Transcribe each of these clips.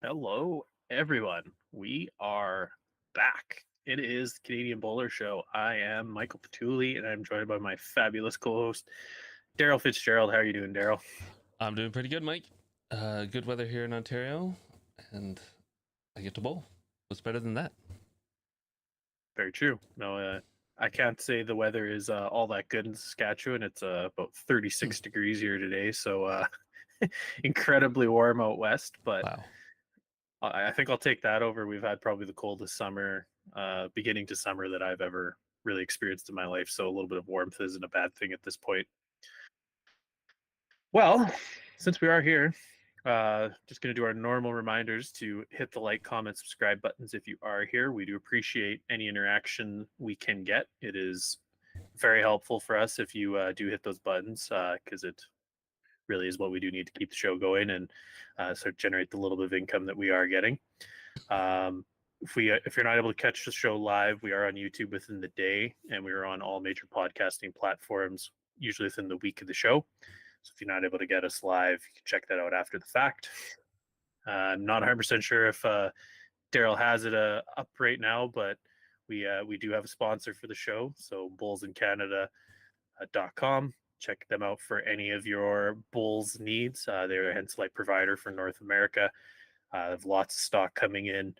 Hello, everyone. We are back. It is the Canadian Bowler Show. I am Michael Patulli, and I'm joined by my fabulous co-host, Darryl Fitzgerald. How are you doing, Darryl? I'm doing pretty good, Mike. Good weather here in Ontario, and I get to bowl. What's better than that? Very true. No, I can't say the weather is all that good in Saskatchewan. It's about 36 degrees here today, so incredibly warm out west. But Wow. I think I'll take that over. We've had probably the coldest summer, beginning to summer that I've ever really experienced in my life. So a little bit of warmth isn't a bad thing at this point. Well, since we are here, just going to do our normal reminders to hit the like, comment, subscribe buttons if you are here. We do appreciate any interaction we can get. It is very helpful for us if you do hit those buttons because it really is what we do need to keep the show going and sort of generate the little bit of income that we are getting. If you're not able to catch the show live, we are on YouTube within the day, and we are on all major podcasting platforms usually within the week of the show. So if you're not able to get us live, you can check that out after the fact. I'm not 100% sure if Darryl has it up right now, but we do have a sponsor for the show. So bullsincanada.com. Check them out for any of your Bulls needs. They're a Henselite provider for North America. They have lots of stock coming in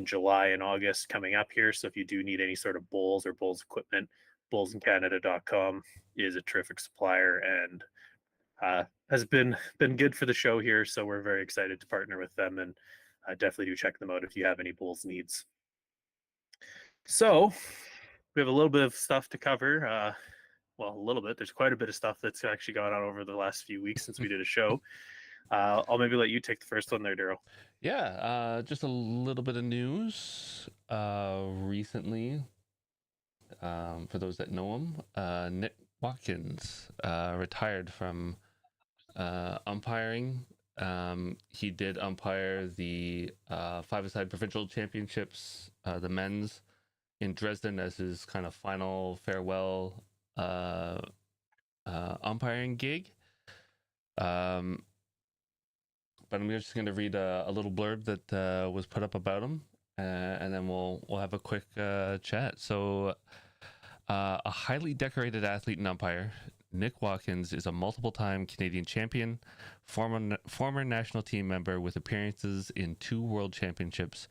July and August coming up here. So if you do need any sort of Bulls or Bulls equipment, bullsincanada.com is a terrific supplier and has been good for the show here. So we're very excited to partner with them and definitely do check them out if you have any Bulls needs. So we have a little bit of stuff to cover. Well, a little bit. There's quite a bit of stuff that's actually gone on over the last few weeks since we did a show. I'll maybe let you take the first one there, Darryl. Yeah, just a little bit of news. Recently, for those that know him, Nick Watkins retired from umpiring. He did umpire the five-a-side provincial championships, the men's, in Dresden as his kind of final farewell umpiring gig. But I'm just going to read a little blurb that was put up about him, and then we'll have a quick chat. So, a highly decorated athlete and umpire, Nick Watkins is a multiple-time Canadian champion, former national team member with appearances in 2 world championships,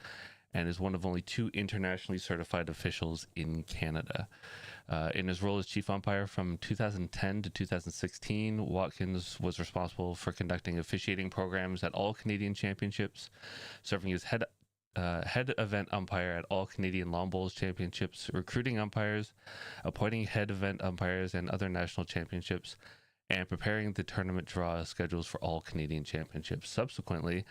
and is one of only 2 internationally certified officials in Canada. In his role as chief umpire from 2010 to 2016, Watkins was responsible for conducting officiating programs at all Canadian championships, serving as head event umpire at all Canadian Lawn Bowls championships, recruiting umpires, appointing head event umpires and other national championships, and preparing the tournament draw schedules for all Canadian championships. Subsequently,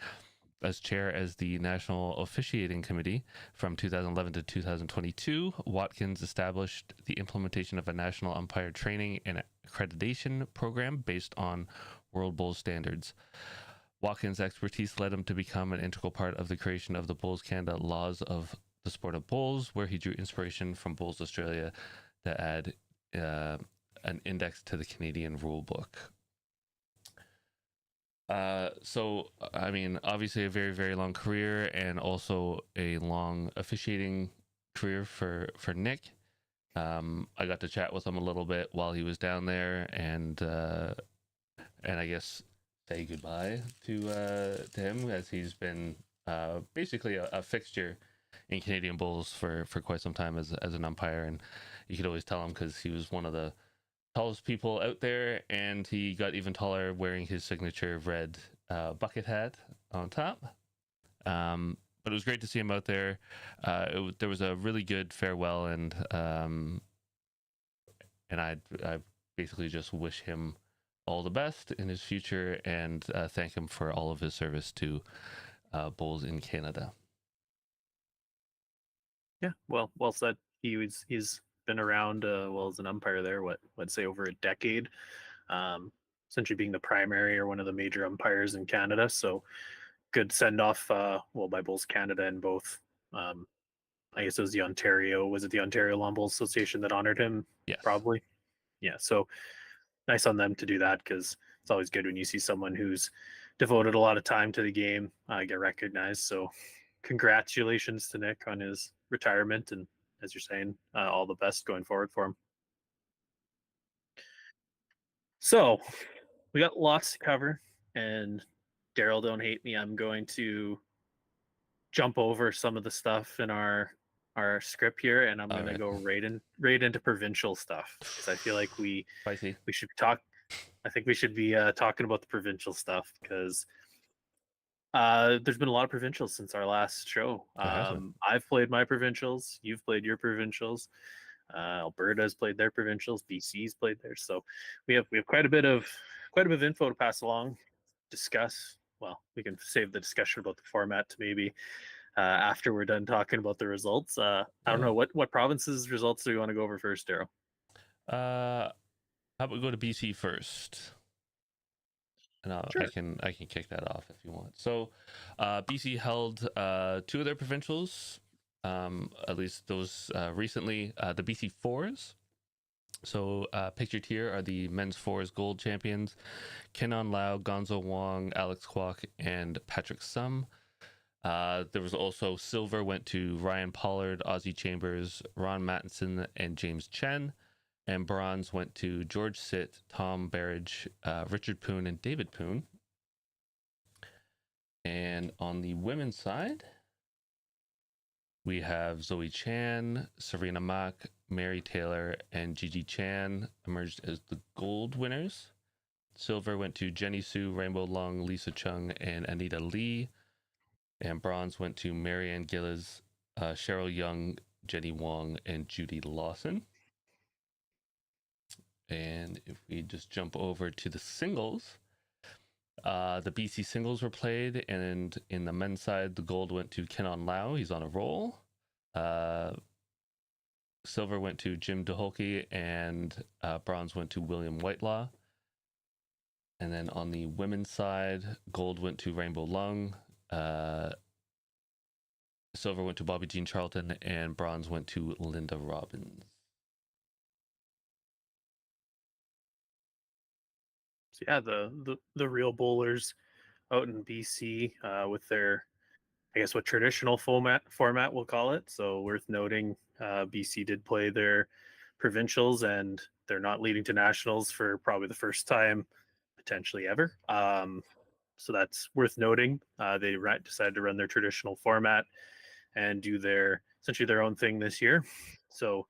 as chair as the National Officiating Committee from 2011 to 2022, Watkins established the implementation of a national umpire training and accreditation program based on World Bowls standards. Watkins' expertise led him to become an integral part of the creation of the Bowls Canada Laws of the Sport of Bowls, where he drew inspiration from Bowls Australia to add an index to the Canadian rule book. So, I mean, obviously a very, very long career and also a long officiating career for Nick. I got to chat with him a little bit while he was down there and I guess say goodbye to him as he's been basically a fixture in Canadian Bowls for quite some time as an umpire. And you could always tell him because he was one of the tallest people out there, and he got even taller wearing his signature red bucket hat on top. But it was great to see him out there. There was a really good farewell, and I basically just wish him all the best in his future and thank him for all of his service to Bowls in Canada. Yeah, well said. He's been around as an umpire there. Let's say over a decade, essentially being the primary or one of the major umpires in Canada. So good send off. By Bulls Canada and both. I guess it was the Ontario Lawn Bowls Association that honored him? Yes. Probably. Yeah. So nice on them to do that because it's always good when you see someone who's devoted a lot of time to the game get recognized. So congratulations to Nick on his retirement, and as you're saying, all the best going forward for him. So we got lots to cover, and Darryl, don't hate me. I'm going to jump over some of the stuff in our script here, and I'm All gonna right. go right into provincial stuff because I feel like Spicy. we should talk. I think we should be talking about the provincial stuff because there's been a lot of provincials since our last show. There has been. I've played my provincials. You've played your provincials. Alberta's played their provincials. BC's played theirs. So we have quite a bit of info to pass along, discuss. Well, we can save the discussion about the format to maybe after we're done talking about the results. I don't Yeah. know what provinces results do you want to go over first, Darryl? How about we go to BC first? And I Sure. can kick that off if you want. So, BC held two of their provincials, at least those recently. The BC Fours. So, pictured here are the men's fours gold champions: Kenon Lau, Gonzo Wong, Alex Kwok, and Patrick Sum. There was also silver went to Ryan Pollard, Ozzie Chambers, Ron Mattinson, and James Chen. And bronze went to George Sitt, Tom Barrage, Richard Poon, and David Poon. And on the women's side, we have Zoe Chan, Serena Mack, Mary Taylor, and Gigi Chan emerged as the gold winners. Silver went to Jenny Sue, Rainbow Long, Lisa Chung, and Anita Lee. And bronze went to Marianne Gillis, Cheryl Young, Jenny Wong, and Judy Lawson. And if we just jump over to the singles, the BC singles were played, and in the men's side, the gold went to Kenon Lau. He's on a roll. Silver went to Jim DeHolke, and bronze went to William Whitelaw. And then on the women's side, gold went to Rainbow Lung. Silver went to Bobby Jean Charlton, and bronze went to Linda Robbins. So yeah, the real bowlers out in BC with their, I guess, what traditional format we'll call it. So worth noting, BC did play their provincials, and they're not leading to nationals for probably the first time potentially ever. So that's worth noting. They decided to run their traditional format and do their essentially their own thing this year. So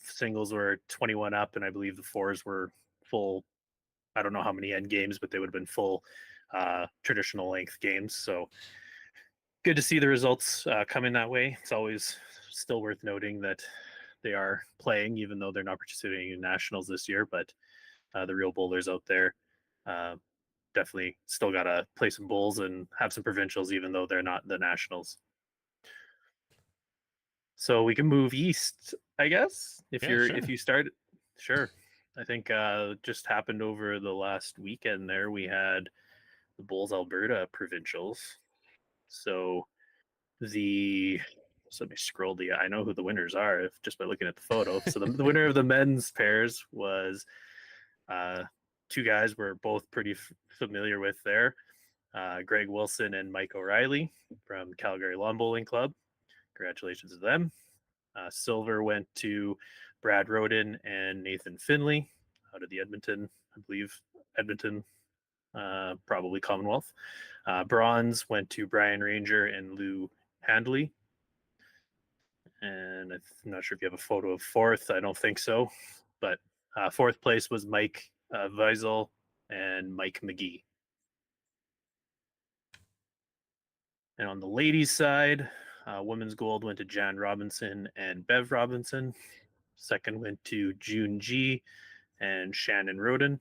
singles were 21 up, and I believe the fours were full. I don't know how many end games, but they would have been full traditional length games. So good to see the results coming that way. It's always still worth noting that they are playing, even though they're not participating in nationals this year. But the real bowlers out there uh, definitely still got to play some bowls and have some provincials, even though they're not the nationals. So we can move east, I guess. Yeah, If sure. you start, sure. I think just happened over the last weekend. There we had the Bulls Alberta provincials. So the so let me scroll the. I know who the winners are if just by looking at the photo. So the winner of the men's pairs was uh, two guys we're both pretty familiar with there. Greg Wilson and Mike O'Reilly from Calgary Lawn Bowling Club. Congratulations to them. Silver went to Brad Roden and Nathan Finley out of the Edmonton, I believe, Edmonton, probably Commonwealth. Bronze went to Brian Ranger and Lou Handley. And I'm not sure if you have a photo of fourth. I don't think so. But fourth place was Mike Weisel and Mike McGee. And on the ladies' side, women's gold went to Jan Robinson and Bev Robinson. Second went to June G and Shannon Roden.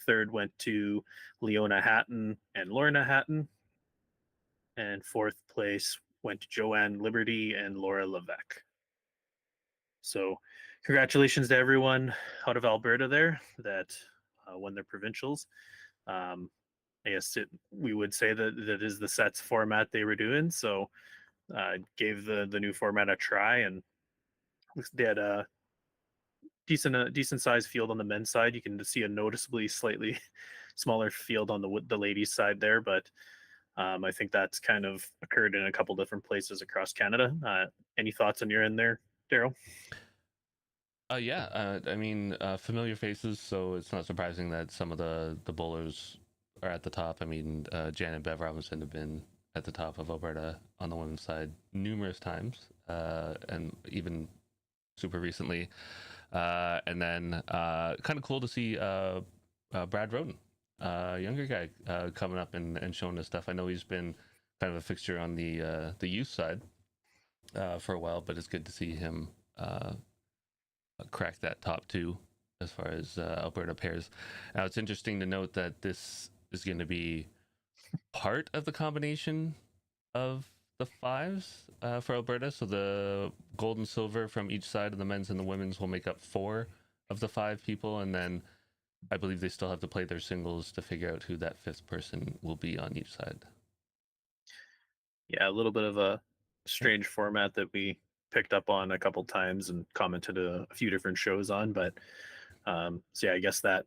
Third went to Leona Hatton and Lorna Hatton. And fourth place went to Joanne Liberty and Laura Levesque. So, congratulations to everyone out of Alberta there that won their provincials. I guess we would say that is the sets format they were doing. So, gave the new format a try, and they had decent sized field on the men's side. You can see a noticeably slightly smaller field on the ladies' side there, but I think that's kind of occurred in a couple different places across Canada. Any thoughts on your end there, Darryl? Yeah, I mean, familiar faces, so it's not surprising that some of the bowlers are at the top. I mean, Jan and Bev Robinson have been at the top of Alberta on the women's side numerous times, and even super recently. And then kind of cool to see Brad Roden, younger guy, coming up and showing his stuff. I know he's been kind of a fixture on the youth side for a while, but it's good to see him crack that top two as far as Alberta pairs. Now, it's interesting to note that this is going to be part of the combination of the fives for Alberta. So the gold and silver from each side of the men's and the women's will make up 4 of the 5 people, and then I believe they still have to play their singles to figure out who that 5th person will be on each side. Yeah, a little bit of a strange format that we picked up on a couple times and commented a few different shows on. But so yeah, I guess that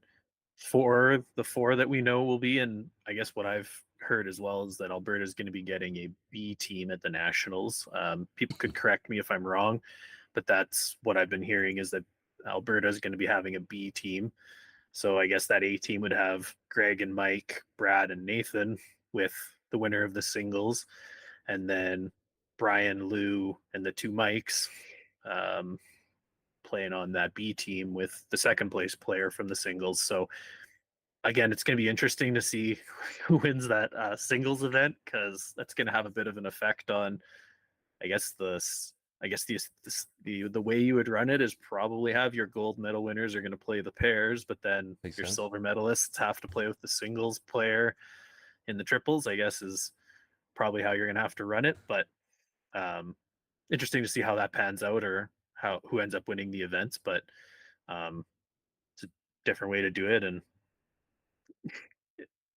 for the 4 that we know will be, and I guess what I've heard as well is that Alberta is going to be getting a B team at the Nationals. People could correct me if I'm wrong, but that's what I've been hearing is that Alberta is going to be having a B team. So I guess that A team would have Greg and Mike, Brad and Nathan with the winner of the singles, and then Brian, Lou, and the 2 Mikes um, playing on that B team with the second place player from the singles. So again, it's going to be interesting to see who wins that singles event because that's going to have a bit of an effect on, I guess the way you would run it is probably have your gold medal winners are going to play the pairs, but then Makes your sense. silver medalists have to play with the singles player in the triples. I guess is probably how you're going to have to run it, but um, interesting to see how that pans out or how who ends up winning the events. But um, it's a different way to do it, and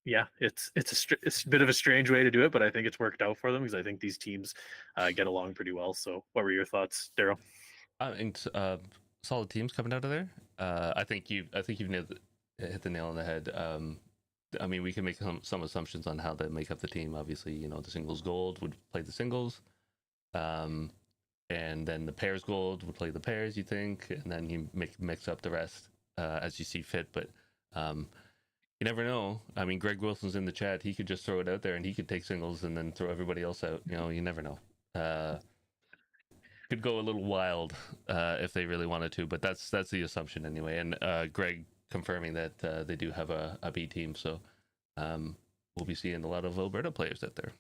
yeah, it's a bit of a strange way to do it, but I think it's worked out for them because I think these teams get along pretty well. So, what were your thoughts, Darryl? And solid teams coming out of there. I think you've hit the nail on the head. I mean, we can make some assumptions on how they make up the team. Obviously, you know, the singles gold would play the singles, um, and then the pairs gold would play the pairs. You think, and then you mix up the rest as you see fit. But um, you never know. I mean, Greg Wilson's in the chat. He could just throw it out there, and he could take singles and then throw everybody else out. You know, you never know. Could go a little wild if they really wanted to, but that's the assumption anyway. And Greg confirming that they do have a B team, so we'll be seeing a lot of Alberta players out there.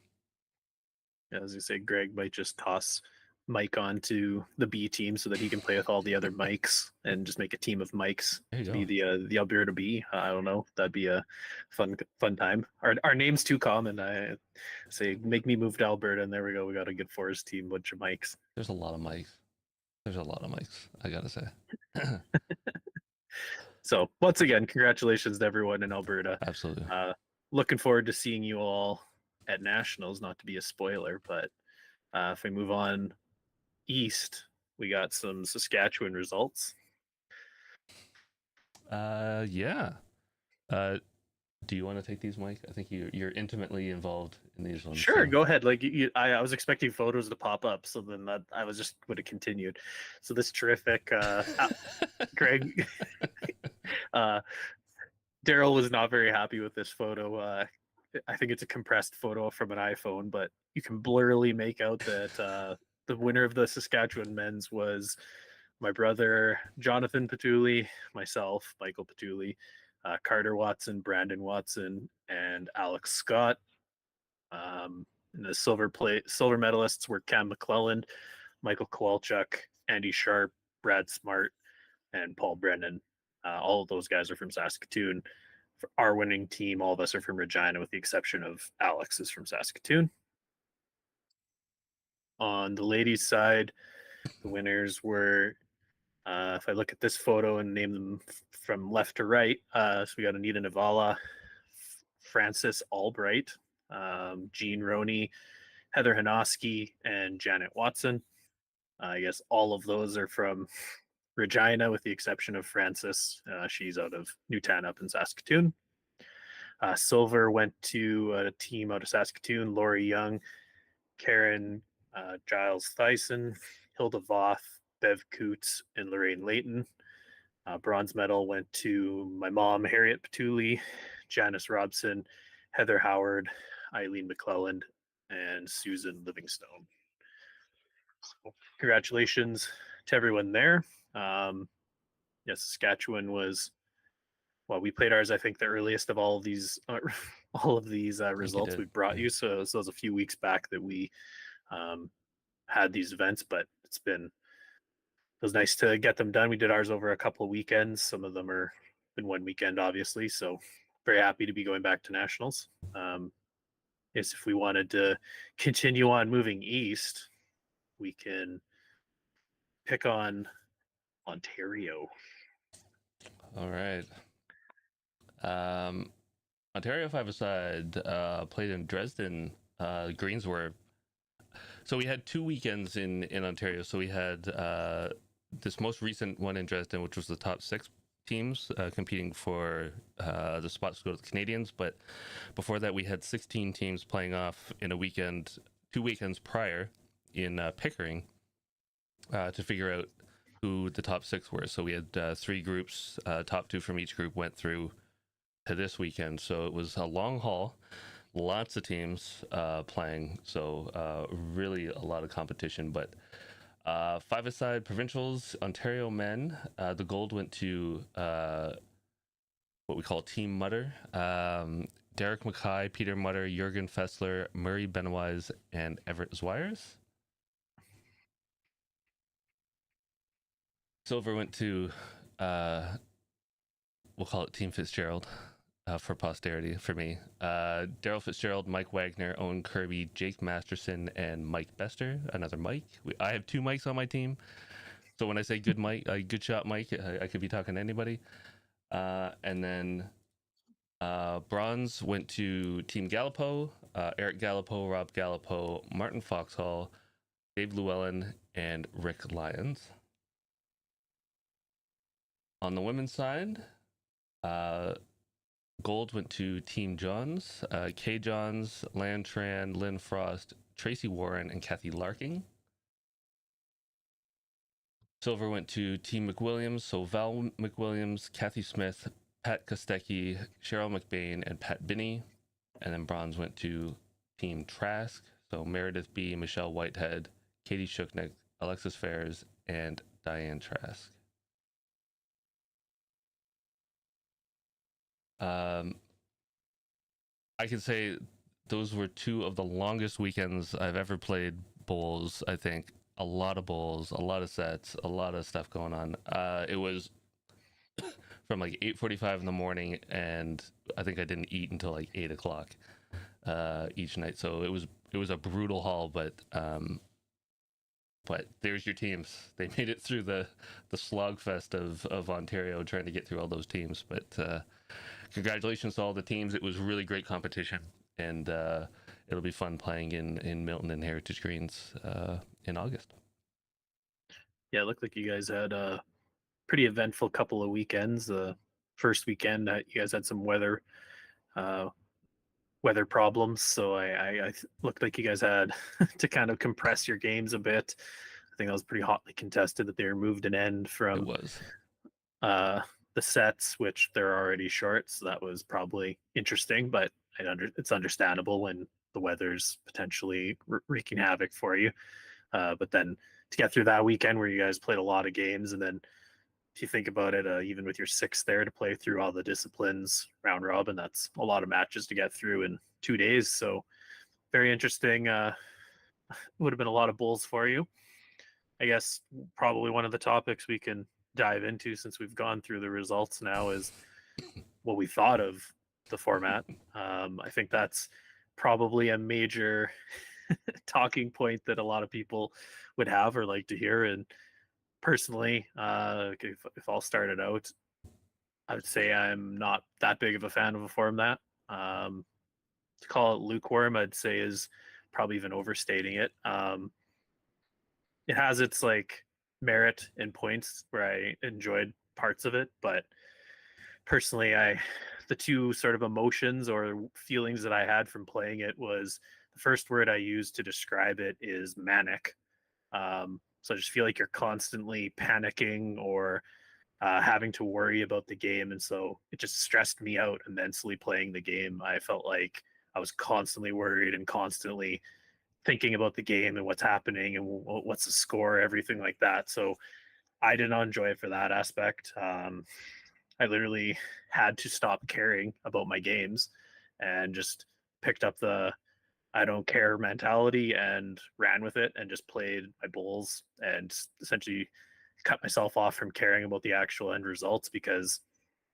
Yeah, as you say, Greg might just toss Mike onto the B team so that he can play with all the other Mikes and just make a team of Mikes There you to go. be the Alberta B. I don't know. That'd be a fun time. Our name's too common. I say make me move to Alberta, and there we go. We got a good Forest team, bunch of Mikes. There's a lot of mics. There's a lot of mics. I gotta say. So once again, congratulations to everyone in Alberta. Absolutely. Looking forward to seeing you all at nationals. Not to be a spoiler, but if we move on east, we got some Saskatchewan results. Yeah. Uh, do you want to take these, Mike? I think you're intimately involved in these ones. Sure, So. go ahead. Like I was expecting photos to pop up, so then that I was just would have continued. So this terrific, Greg, uh, Darryl was not very happy with this photo. I think it's a compressed photo from an iPhone, but you can blurrily make out that the winner of the Saskatchewan men's was my brother Jonathan Patulli, myself, Michael Patulli, Carter Watson, Brandon Watson, and Alex Scott. And the silver medalists were Cam McClelland, Michael Kowalchuk, Andy Sharp, Brad Smart, and Paul Brennan. All of those guys are from Saskatoon. For our winning team, all of us are from Regina, with the exception of Alex is from Saskatoon. On the ladies' side, the winners were, if I look at this photo and name them from left to right, so we got Anita Navala, Frances Albright, Jean Roney, Heather Hanoski, and Janet Watson. I guess all of those are from Regina, with the exception of Francis. She's out of Newtown up in Saskatoon. Silver went to a team out of Saskatoon, Lori Young, Karen Giles Thyssen, Hilda Voth, Bev Coots, and Lorraine Layton. Bronze medal went to my mom, Harriet Patuli, Janice Robson, Heather Howard, Eileen McClelland, and Susan Livingstone. So congratulations to everyone there. Yeah, Saskatchewan was, well, we played ours, I think, the earliest of all of these all of these I think you results we did. brought Yeah. you. So it was a few weeks back that we um, had these events, but it was nice to get them done. We did ours over a couple of weekends. Some of them are in one weekend, obviously. So very happy to be going back to nationals. Is if we wanted to continue on moving east, we can pick on Ontario. All right. Um, Ontario five-a-side played in Dresden. Greens were so we had 2 weekends in Ontario. So we had this most recent one in Dresden, which was the top six teams competing for the spots to go to the Canadians. But before that, we had 16 teams playing off in a weekend, 2 weekends prior in Pickering to figure out who the top six were. So we had three groups, top two from each group went through to this weekend. So it was a long haul, lots of teams playing. So really a lot of competition. But five-a-side provincials, Ontario men, the gold went to what we call Team Mutter. Derek Mackay, Peter Mutter, Jurgen Fessler, Murray Benwise, and Everett Zwires. Silver went to we'll call it Team Fitzgerald for posterity for me. Darryl Fitzgerald, Mike Wagner, Owen Kirby, Jake Masterson, and Mike Bester. Another Mike. I have two Mikes on my team. So when I say good Mike, good shot Mike, I could be talking to anybody. And then bronze went to Team Gallipo, Eric Gallipo, Rob Gallipo, Martin Foxhall, Dave Llewellyn, and Rick Lyons. On the women's side, gold went to Team Johns, Kay Johns, Lan Tran, Lynn Frost, Tracy Warren, and Kathy Larking. Silver went to Team McWilliams, so Val McWilliams, Kathy Smith, Pat Kostecki, Cheryl McBain, and Pat Binney. And then bronze went to Team Trask, so Meredith B., Michelle Whitehead, Katie Shuknick, Alexis Fairs, and Diane Trask. I can say those were two of the longest weekends I've ever played bowls. I think a lot of bowls, a lot of sets, a lot of stuff going on. It was from like 8:45 in the morning, and I think I didn't eat until like 8 o'clock each night. So it was a brutal haul, but there's your teams. They made it through the slogfest of Ontario trying to get through all those teams. But congratulations to all the teams. It was really great competition, and it'll be fun playing in Milton and Heritage Greens in August. Yeah, it looked like you guys had a pretty eventful couple of weekends. The first weekend, you guys had some uh, weather problems, so I looked like you guys had to kind of compress your games a bit. I think that was pretty hotly contested that they removed an end It from was. uh, the sets, which they're already short. So that was probably interesting, but it's understandable when the weather's potentially wreaking havoc for you. But then to get through that weekend where you guys played a lot of games, and then if you think about it, even with your six there to play through all the disciplines round robin, that's a lot of matches to get through in 2 days. So very interesting. Would have been a lot of bulls for you. I guess probably one of the topics we can dive into since we've gone through the results now is what we thought of the format. I think that's probably a major talking point that a lot of people would have or like to hear. And personally, if I'll start it out, I would say I'm not that big of a fan of a format. To call it lukewarm, I'd say is probably even overstating it. It has its like merit in points where I enjoyed parts of it, but personally, I the two sort of emotions or feelings that I had from playing it was the first word I used to describe it is manic. So I just feel like you're constantly panicking or having to worry about the game, and so it just stressed me out immensely playing the game. I felt like I was constantly worried and constantly thinking about the game and what's happening and what's the score, everything like that. So I did not enjoy it for that aspect. I literally had to stop caring about my games and just picked up the I don't care mentality and ran with it and just played my bulls and essentially cut myself off from caring about the actual end results because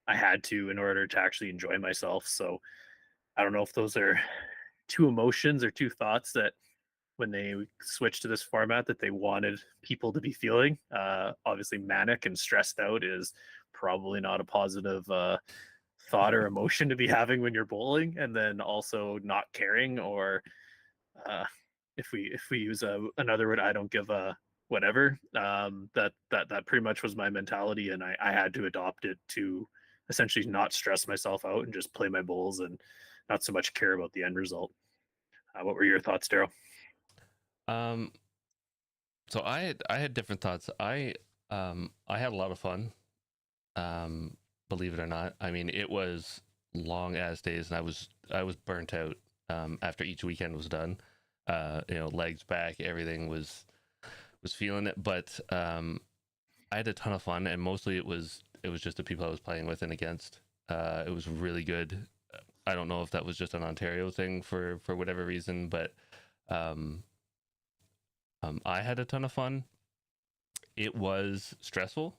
I had to in order to actually enjoy myself. So I don't know if those are two emotions or two thoughts that when they switched to this format that they wanted people to be feeling. Obviously, manic and stressed out is probably not a positive thought or emotion to be having when you're bowling, and then also not caring or if we use another word, I don't give a whatever. That pretty much was my mentality, and I had to adopt it to essentially not stress myself out and just play my bowls and not so much care about the end result. What were your thoughts, Daryl? Um, so I had different thoughts. I had a lot of fun. Believe it or not. I mean, it was long as days, and I was burnt out after each weekend was done. Legs back, everything was feeling it, but I had a ton of fun, and mostly it was just the people I was playing with and against. It was really good. I don't know if that was just an Ontario thing for whatever reason, but um, I had a ton of fun. It was stressful.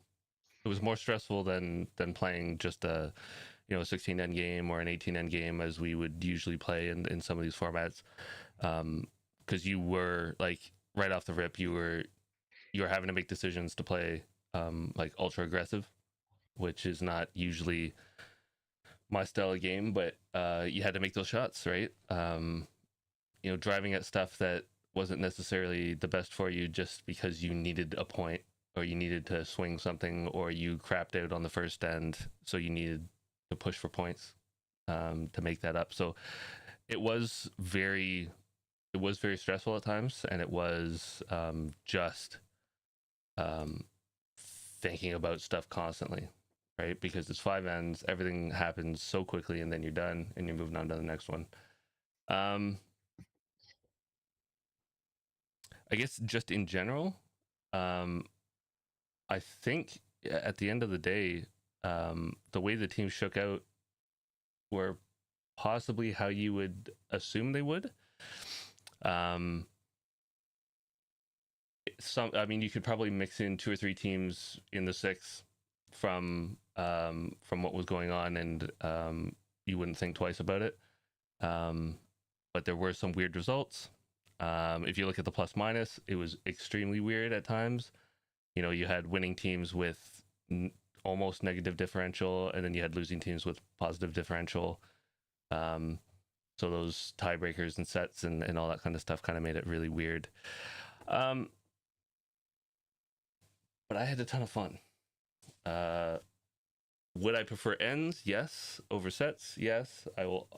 It was more stressful than playing just a 16 end game or an 18 end game as we would usually play in some of these formats. Because you were like right off the rip, you were having to make decisions to play like ultra aggressive, which is not usually my style of game, but you had to make those shots, right? Driving at stuff that wasn't necessarily the best for you just because you needed a point or you needed to swing something or you crapped out on the first end, so you needed to push for points to make that up. So it was very it was very stressful at times, and it was just um, thinking about stuff constantly, right? Because it's five ends, everything happens so quickly, and then you're done and you're moving on to the next one. Um, I guess just in general, um, I think at the end of the day, the way the team shook out were possibly how you would assume they would. Um, I mean, you could probably mix in two or three teams in the six from what was going on, and you wouldn't think twice about it. Um, but there were some weird results. If you look at the plus minus, it was extremely weird at times. You had winning teams with almost negative differential, and then you had losing teams with positive differential. Um, so those tiebreakers and sets and all that kind of stuff kind of made it really weird. Um, but I had a ton of fun. Uh, would I prefer ends? Yes. Over sets? Yes.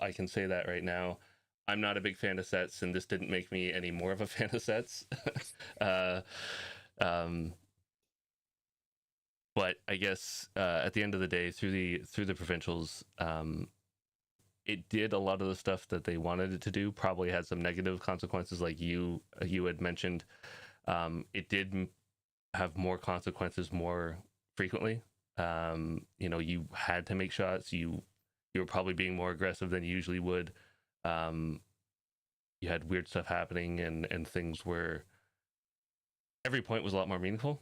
I can say that right now. I'm not a big fan of sets, and this didn't make me any more of a fan of sets. uh, um, but I guess at the end of the day, through the provincials, it did a lot of the stuff that they wanted it to do. Probably had some negative consequences, like you had mentioned. It did have more consequences more frequently. You had to make shots. You were probably being more aggressive than you usually would. Um, you had weird stuff happening, and things were every point was a lot more meaningful.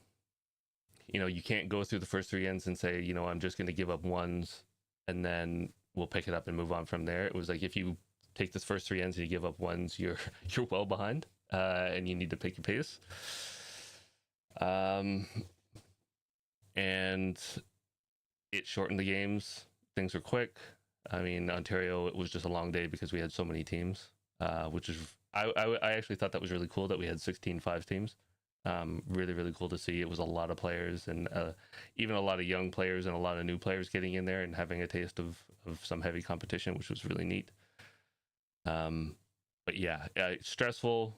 You can't go through the first three ends and say, I'm just going to give up ones and then we'll pick it up and move on from there. It was like if you take this first three ends and you give up ones, you're you're well behind, and you need to pick your pace. Um, and it shortened the games. Things were quick. I mean, Ontario, it was just a long day because we had so many teams, which is I actually thought that was really cool that we had 16 five teams. Really, really cool to see. It was a lot of players, and even a lot of young players and a lot of new players getting in there and having a taste of some heavy competition, which was really neat. But yeah, stressful.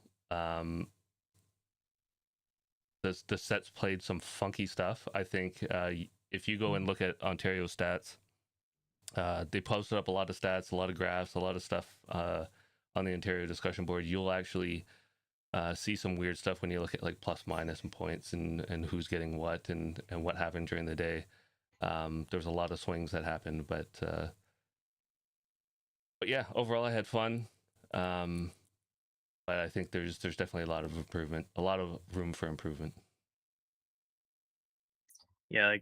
The sets played some funky stuff. I think if you go and look at Ontario stats, they posted up a lot of stats, a lot of graphs, a lot of stuff on the Ontario discussion board. You'll actually see some weird stuff when you look at like plus minus and points and who's getting what and what happened during the day. There's a lot of swings that happened, but yeah, overall I had fun. But I think there's definitely a lot of improvement, a lot of room for improvement. Yeah,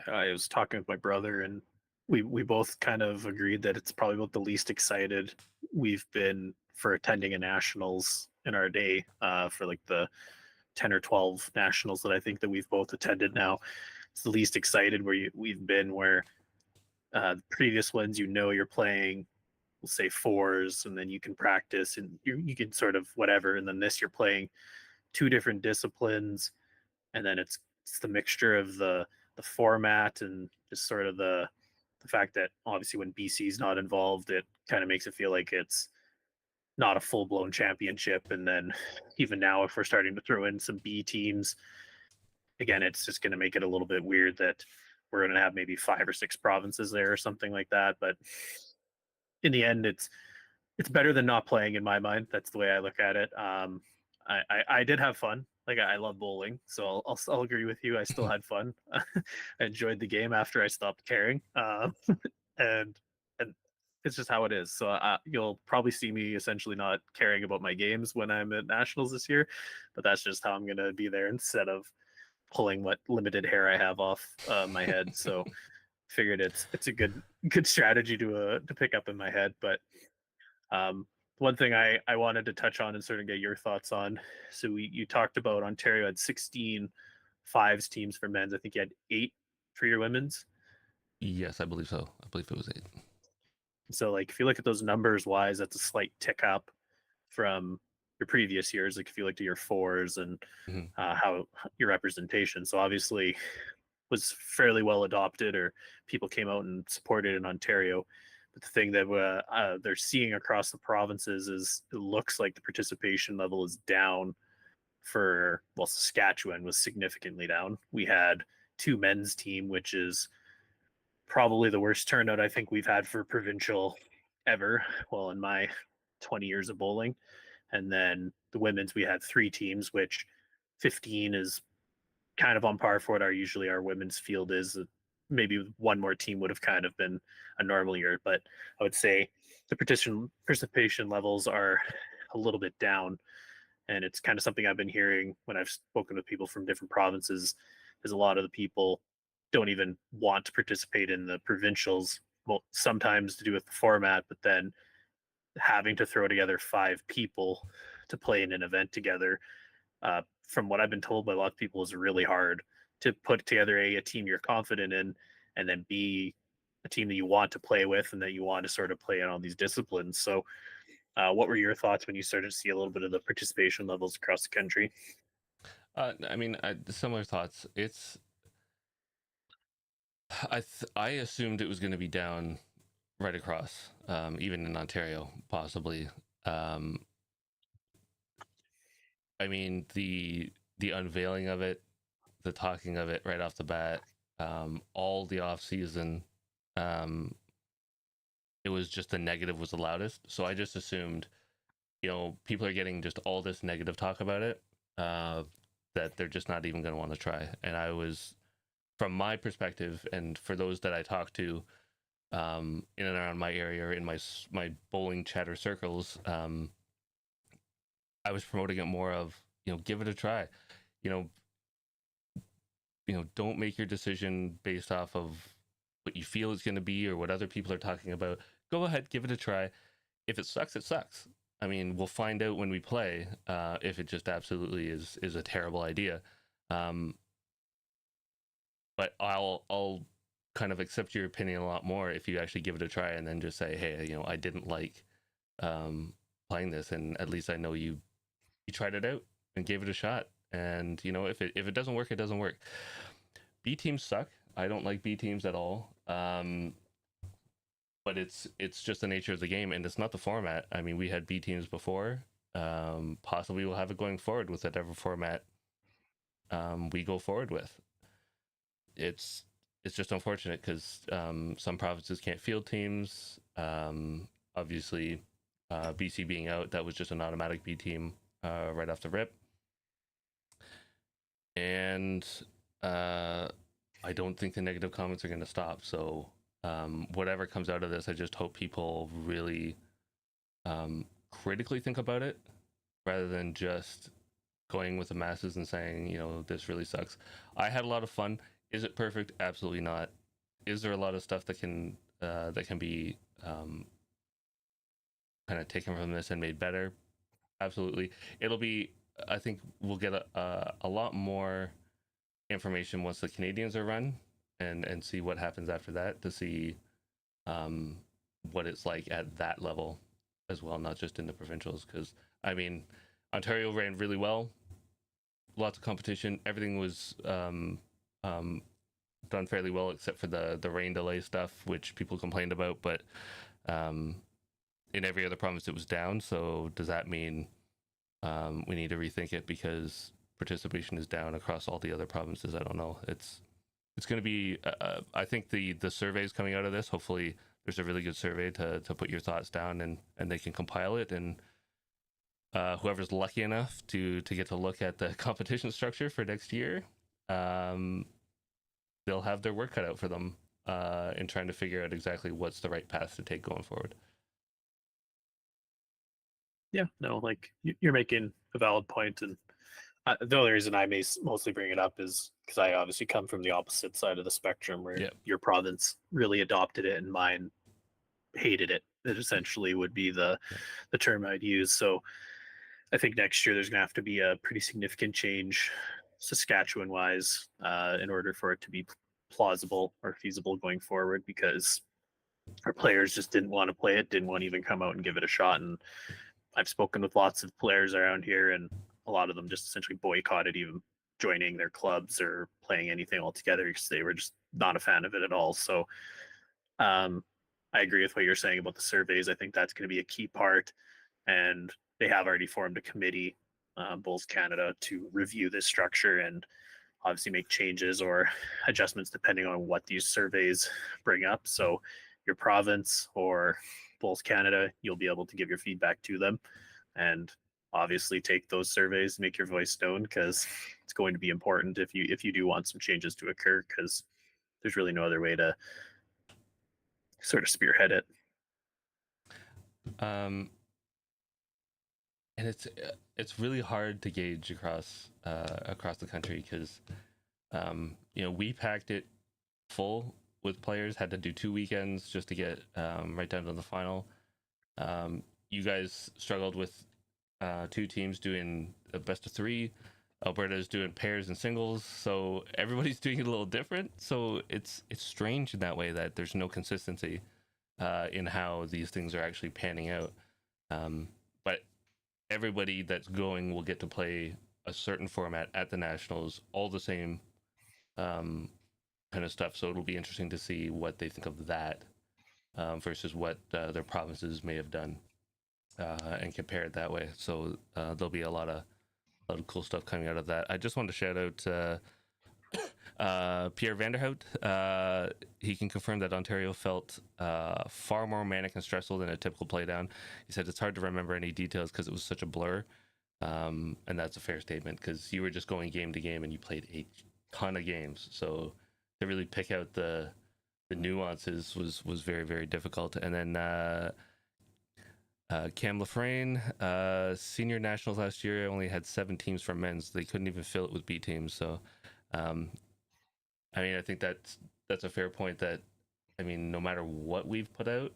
I was talking with my brother, and we both kind of agreed that it's probably about the least excited we've been for attending a nationals in our day, for like the 10 or 12 nationals that I think that we've both attended now. It's the least excited we've been where the previous ones, you're playing, we'll say fours, and then you can practice and you can sort of whatever. And then this, you're playing two different disciplines, and then it's the mixture of the format and just sort of the fact that obviously when BC's not involved, it kind of makes it feel like it's not a full blown championship. And then even now, if we're starting to throw in some B teams, again, it's just going to make it a little bit weird that we're going to have maybe 5 or 6 provinces there or something like that. But in the end, it's better than not playing in my mind. That's the way I look at it. I did have fun. Like I love bowling, so I'll agree with you. I still had fun. I enjoyed the game after I stopped caring, and and it's just how it is. So you'll probably see me essentially not caring about my games when I'm at nationals this year, but that's just how I'm gonna be there instead of pulling what limited hair I have off my head. So figured it's a good strategy to pick up in my head, but one thing I wanted to touch on and sort of get your thoughts on. So you talked about Ontario had 16 fives teams for men's. I think you had 8 for your women's. Yes, I believe so. I believe it was 8. So like if you look at those numbers wise, that's a slight tick up from your previous years. Like if you looked at your fours and Mm-hmm. how your representation. So obviously was fairly well adopted, or people came out and supported in Ontario. But the thing that they're seeing across the provinces is it looks like the participation level is down for, well, Saskatchewan was significantly down. We had 2 men's team, which is probably the worst turnout I think we've had for provincial ever. Well, in my 20 years of bowling. And then the women's, we had 3 teams, which 15 is kind of on par for what our women's field is. Maybe one more team would have kind of been a normal year, but I would say the participation levels are a little bit down, and it's kind of something I've been hearing when I've spoken with people from different provinces. Is a lot of the people don't even want to participate in the provincials. Well, sometimes to do with the format, but then having to throw together 5 people to play in an event together, from what I've been told by a lot of people, is really hard to put together a team you're confident in, and then B, a team that you want to play with and that you want to sort of play in all these disciplines. So, what were your thoughts when you started to see a little bit of the participation levels across the country? I mean, similar thoughts. I assumed it was going to be down right across, even in Ontario, possibly. Um, I mean, the unveiling of it, the talking of it right off the bat, all the off season, um, it was just the negative was the loudest. So I just assumed, people are getting just all this negative talk about it, uh, that they're just not even going to want to try. And I was, from my perspective, and for those that I talked to, in and around my area or in my bowling chatter circles, I was promoting it more of, give it a try. You know, don't make your decision based off of what you feel is going to be or what other people are talking about. Go ahead, give it a try. If it sucks, it sucks. I mean, we'll find out when we play, if it just absolutely is a terrible idea. Um, but I'll kind of accept your opinion a lot more if you actually give it a try and then just say, hey, I didn't like, um, playing this, and at least I know you tried it out and gave it a shot. And if it doesn't work, it doesn't work. B teams suck. I don't like B teams at all. But it's just the nature of the game, and it's not the format. I mean, we had B teams before. Possibly we'll have it going forward with whatever format we go forward with. It's just unfortunate because some provinces can't field teams. Obviously, BC being out, that was just an automatic B team right off the rip. And I don't think the negative comments are going to stop. So whatever comes out of this, I just hope people really critically think about it rather than just going with the masses and saying, this really sucks. I had a lot of fun. Is it perfect? Absolutely not. Is there a lot of stuff that can be kind of taken from this and made better? Absolutely. It'll be. I think we'll get a lot more information once the Canadians are run and see what happens after that to see what it's like at that level as well, not just in the provincials. Because I mean, Ontario ran really well, lots of competition. Everything was done fairly well except for the rain delay stuff, which people complained about. But in every other province, it was down. So does that mean we need to rethink it because participation is down across all the other provinces? I don't know. It's going to be. I think the surveys coming out of this. Hopefully, there's a really good survey to put your thoughts down and they can compile it, and whoever's lucky enough to get to look at the competition structure for next year, they'll have their work cut out for them in trying to figure out exactly what's the right path to take going forward. Yeah, no, like you're making a valid point, and the only reason I mostly bring it up is because I obviously come from the opposite side of the spectrum, where Yeah. your province really adopted it and mine hated it. It essentially would be Yeah. the term I'd use. So I think next year there's going to have to be a pretty significant change, Saskatchewan wise, in order for it to be plausible or feasible going forward, because our players just didn't want to play it, didn't want to even come out and give it a shot. And I've spoken with lots of players around here, and a lot of them just essentially boycotted even joining their clubs or playing anything altogether because they were just not a fan of it at all. So I agree with what you're saying about the surveys. I think that's going to be a key part, and they have already formed a committee, Bulls Canada, to review this structure and obviously make changes or adjustments depending on what these surveys bring up. So your province or Bulls Canada, you'll be able to give your feedback to them, and obviously take those surveys, make your voice known, because it's going to be important if you do want some changes to occur, because there's really no other way to sort of spearhead it. And it's really hard to gauge across the country because we packed it full with players, had to do 2 weekends just to get right down to the final. You guys struggled with 2 teams doing a best of 3. Alberta's doing pairs and singles, so everybody's doing it a little different. So it's strange in that way that there's no consistency in how these things are actually panning out. But everybody that's going will get to play a certain format at the nationals, all the same kind of stuff. So it'll be interesting to see what they think of that versus what their provinces may have done and compare it that way. So there'll be a lot of cool stuff coming out of that. I just wanted to shout out Pierre Vanderhout. He can confirm that Ontario felt far more manic and stressful than a typical playdown. He said it's hard to remember any details because it was such a blur. And that's a fair statement because you were just going game to game and you played a ton of games. So to really pick out the nuances was very, very difficult. And then Cam Lafrane, senior nationals last year, only had 7 teams for men's. They couldn't even fill it with B teams. So I mean, I think that's a fair point. That I mean, no matter what we've put out,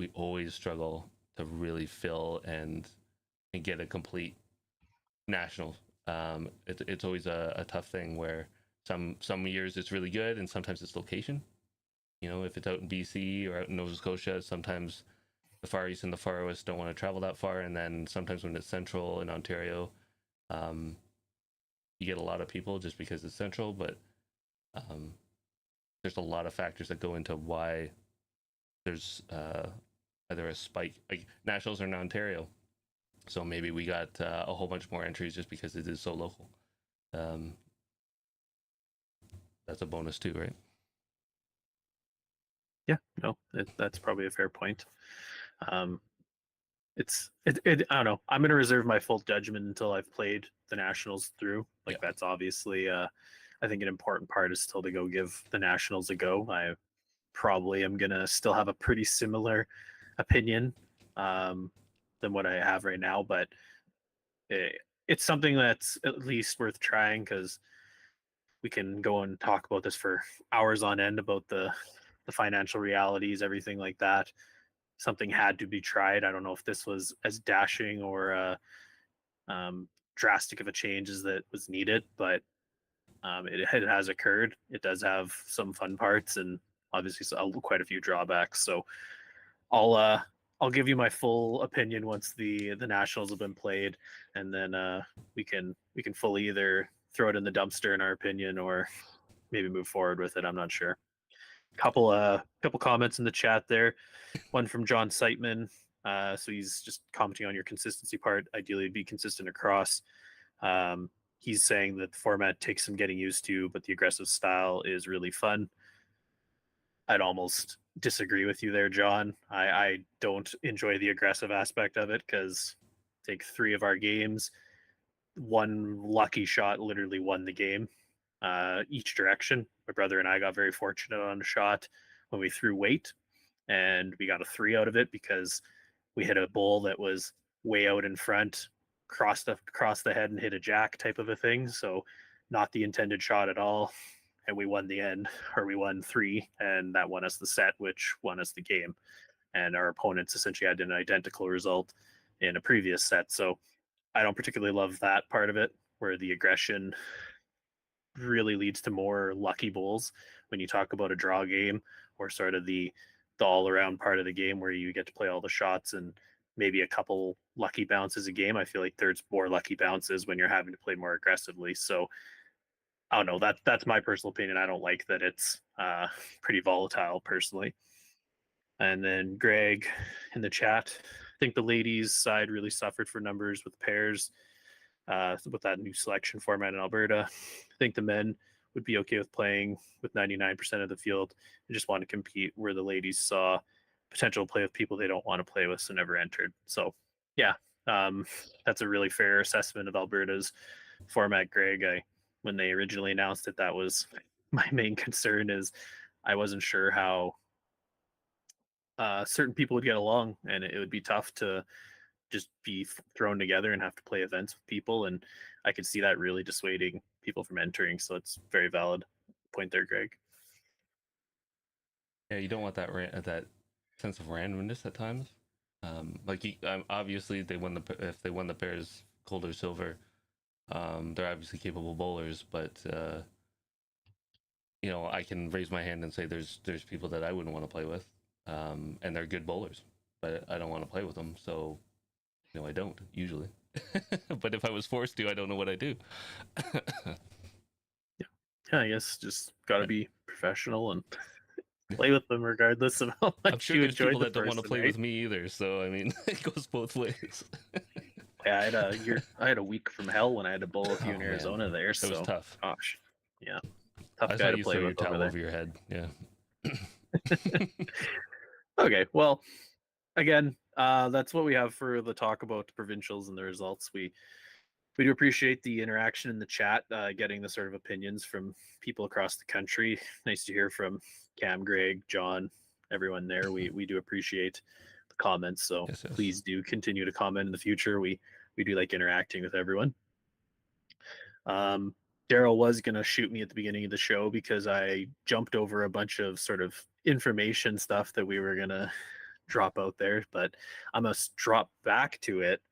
we always struggle to really fill and get a complete national. It's always a tough thing where some years it's really good and sometimes it's location. If it's out in BC or out in Nova Scotia, sometimes the Far East and the Far West don't want to travel that far, and then sometimes when it's central in Ontario, you get a lot of people just because it's central, but um, there's a lot of factors that go into why there's either a spike. Like nationals are in Ontario, so maybe we got a whole bunch more entries just because it is so local. Um, that's a bonus too, right? Yeah, no, that's probably a fair point. Um, I don't know. I'm going to reserve my full judgment until I've played the nationals through. Yeah. Like that's obviously, I think an important part is still to go give the nationals a go. I probably am going to still have a pretty similar opinion um, than what I have right now, but it's something that's at least worth trying because we can go and talk about this for hours on end about the financial realities, everything like that. Something had to be tried. I don't know if this was as dashing or drastic of a change as that was needed, but it has occurred. It does have some fun parts and obviously quite a few drawbacks. So I'll uh, I'll give you my full opinion once the nationals have been played, and then we can fully either throw it in the dumpster in our opinion or maybe move forward with it. I'm not sure. Couple comments in the chat there. One from John Siteman. So he's just commenting on your consistency part. Ideally, be consistent across. Um, he's saying that the format takes some getting used to, but the aggressive style is really fun. I'd almost disagree with you there, John. I don't enjoy the aggressive aspect of it because take 3 of our games, one lucky shot literally won the game each direction. My brother and I got very fortunate on a shot when we threw weight, and we got a 3 out of it because we hit a bull that was way out in front, crossed the head and hit a jack type of a thing. So not the intended shot at all. And we won the end, or we won 3, and that won us the set, which won us the game. And our opponents essentially had an identical result in a previous set. So I don't particularly love that part of it, where the aggression really leads to more lucky bowls when you talk about a draw game or sort of the all around part of the game where you get to play all the shots and maybe a couple lucky bounces a game. I feel like there's more lucky bounces when you're having to play more aggressively. So I don't know. That's my personal opinion. I don't like that it's pretty volatile personally. And then Greg in the chat, I think the ladies' side really suffered for numbers with pairs with that new selection format in Alberta. I think the men would be okay with playing with 99% of the field and just want to compete, where the ladies saw potential play with people they don't want to play with, so never entered. So, yeah, um, that's a really fair assessment of Alberta's format, Greg. When they originally announced it, that was my main concern. Is I wasn't sure how certain people would get along, and it would be tough to just be thrown together and have to play events with people. And I could see that really dissuading people from entering. So it's very valid point there, Greg. Yeah, you don't want that sense of randomness at times. Obviously they won if they won the pairs gold or silver, they're obviously capable bowlers, but I can raise my hand and say there's people that I wouldn't want to play with, and they're good bowlers, but I don't want to play with them. So I don't usually. But if I was forced to, I don't know what I do. Yeah, I guess just got to be professional and play with them regardless of how I'm much sure you there's enjoy people the that don't want to person, play right? with me either. So I mean, it goes both ways. Yeah, I had a week from hell when I had to bowl with you in Oh man, Arizona there. it was So, tough. gosh, yeah, tough I saw guy to you play throw your with over towel there. over your head. Yeah. Okay, well, again, that's what we have for the talk about the provincials and the results. We do appreciate the interaction in the chat, getting the sort of opinions from people across the country. Nice to hear from Cam, Greg, John, everyone there. We do appreciate the comments. So Yes, yes. please do continue to comment in the future. We do like interacting with everyone. Darryl was going to shoot me at the beginning of the show because I jumped over a bunch of sort of information stuff that we were going to drop out there, but I'm going to drop back to it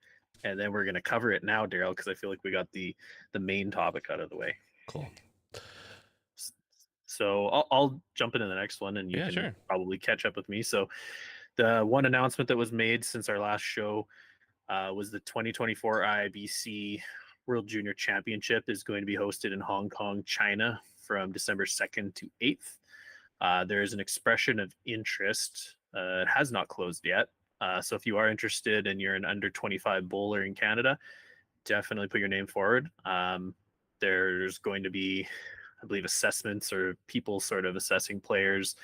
and then we're going to cover it now, Darryl, because I feel like we got the main topic out of the way. Cool. So I'll jump into the next one and you Yeah, can sure. probably catch up with me. So the one announcement that was made since our last show was the 2024 IIBC World Junior Championship is going to be hosted in Hong Kong, China from December 2nd to 8th. There is an expression of interest. It has not closed yet. So if you are interested and you're an under 25 bowler in Canada, definitely put your name forward. There's going to be, I believe, assessments or people sort of assessing players